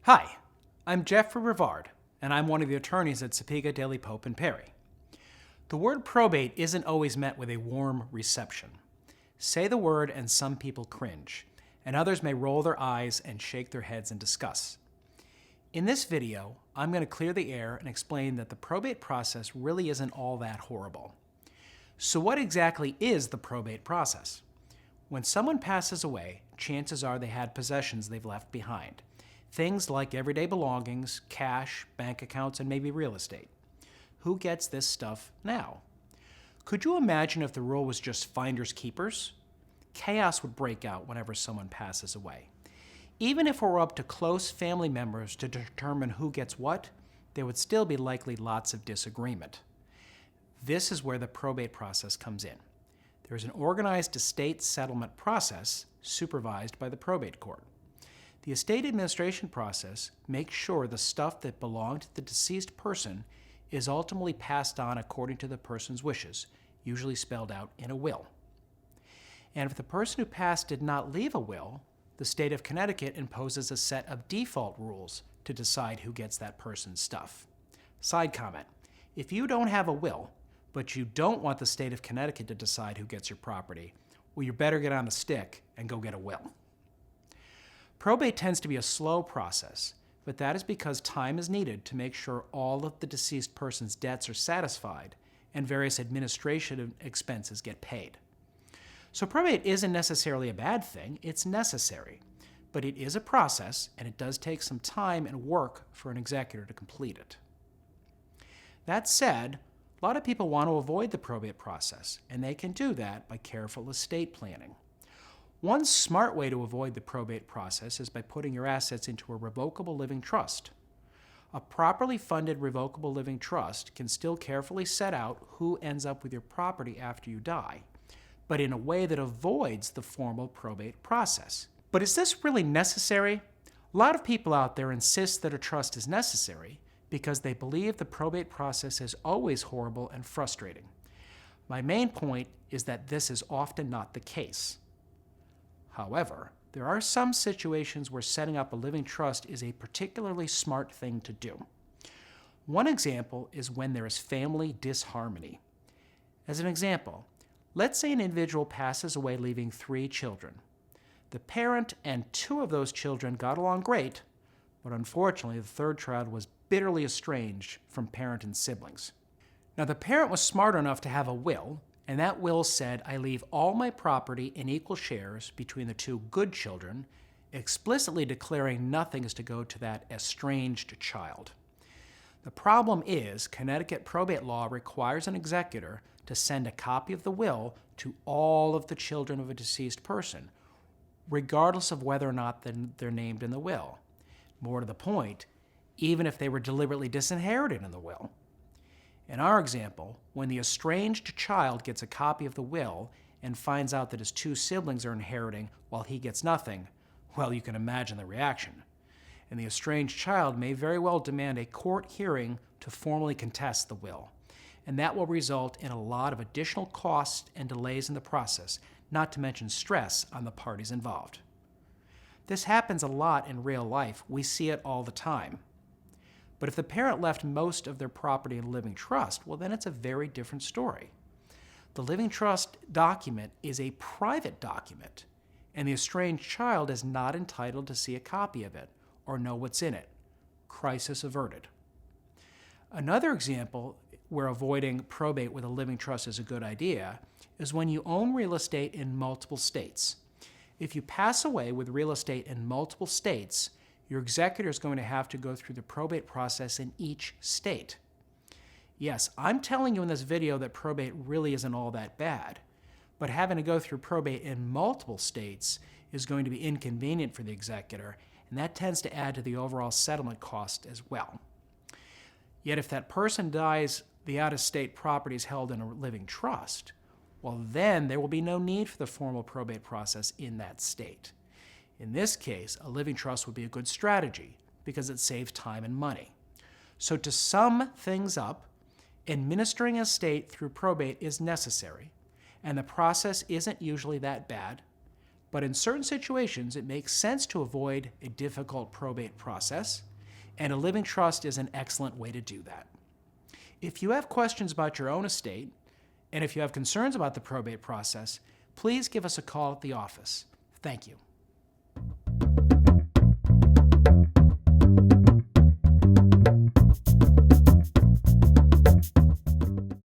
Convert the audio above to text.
Hi, I'm Jeffrey Rivard, and I'm one of the attorneys at Sapega, Daly, Pope & Perry. The word probate isn't always met with a warm reception. Say the word and some people cringe, and others may roll their eyes and shake their heads in disgust. In this video, I'm going to clear the air and explain that the probate process really isn't all that horrible. So what exactly is the probate process? When someone passes away, chances are they had possessions they've left behind. Things like everyday belongings, cash, bank accounts, and maybe real estate. Who gets this stuff now? Could you imagine if the rule was just finders keepers? Chaos would break out whenever someone passes away. Even if it were up to close family members to determine who gets what, there would still be likely lots of disagreement. This is where the probate process comes in. There is an organized estate settlement process supervised by the probate court. The estate administration process makes sure the stuff that belonged to the deceased person is ultimately passed on according to the person's wishes, usually spelled out in a will. And if the person who passed did not leave a will, the state of Connecticut imposes a set of default rules to decide who gets that person's stuff. Side comment: if you don't have a will, but you don't want the state of Connecticut to decide who gets your property, well, you better get on the stick and go get a will. Probate tends to be a slow process, but that is because time is needed to make sure all of the deceased person's debts are satisfied and various administrative expenses get paid. So probate isn't necessarily a bad thing, it's necessary, but it is a process and it does take some time and work for an executor to complete it. That said, a lot of people want to avoid the probate process, and they can do that by careful estate planning. One smart way to avoid the probate process is by putting your assets into a revocable living trust. A properly funded revocable living trust can still carefully set out who ends up with your property after you die, but in a way that avoids the formal probate process. But is this really necessary? A lot of people out there insist that a trust is necessary because they believe the probate process is always horrible and frustrating. My main point is that this is often not the case. However, there are some situations where setting up a living trust is a particularly smart thing to do. One example is when there is family disharmony. As an example, let's say an individual passes away leaving 3 children. The parent and 2 of those children got along great, but unfortunately the 3rd child was bitterly estranged from parent and siblings. Now the parent was smart enough to have a will, and that will said, I leave all my property in equal shares between the 2 good children, explicitly declaring nothing is to go to that estranged child. The problem is, Connecticut probate law requires an executor to send a copy of the will to all of the children of a deceased person, regardless of whether or not they're named in the will. More to the point, even if they were deliberately disinherited in the will. In our example, when the estranged child gets a copy of the will and finds out that his 2 siblings are inheriting while he gets nothing, well, you can imagine the reaction. And the estranged child may very well demand a court hearing to formally contest the will. And that will result in a lot of additional costs and delays in the process, not to mention stress on the parties involved. This happens a lot in real life. We see it all the time. But if the parent left most of their property in a living trust, well, then it's a very different story. The living trust document is a private document, and the estranged child is not entitled to see a copy of it or know what's in it. Crisis averted. Another example where avoiding probate with a living trust is a good idea is when you own real estate in multiple states. If you pass away with real estate in multiple states, your executor is going to have to go through the probate process in each state. Yes, I'm telling you in this video that probate really isn't all that bad, but having to go through probate in multiple states is going to be inconvenient for the executor, and that tends to add to the overall settlement cost as well. Yet if that person dies, the out-of-state property is held in a living trust, well then there will be no need for the formal probate process in that state. In this case, a living trust would be a good strategy because it saves time and money. So to sum things up, administering an estate through probate is necessary, and the process isn't usually that bad, but in certain situations, it makes sense to avoid a difficult probate process, and a living trust is an excellent way to do that. If you have questions about your own estate, and if you have concerns about the probate process, please give us a call at the office. Thank you.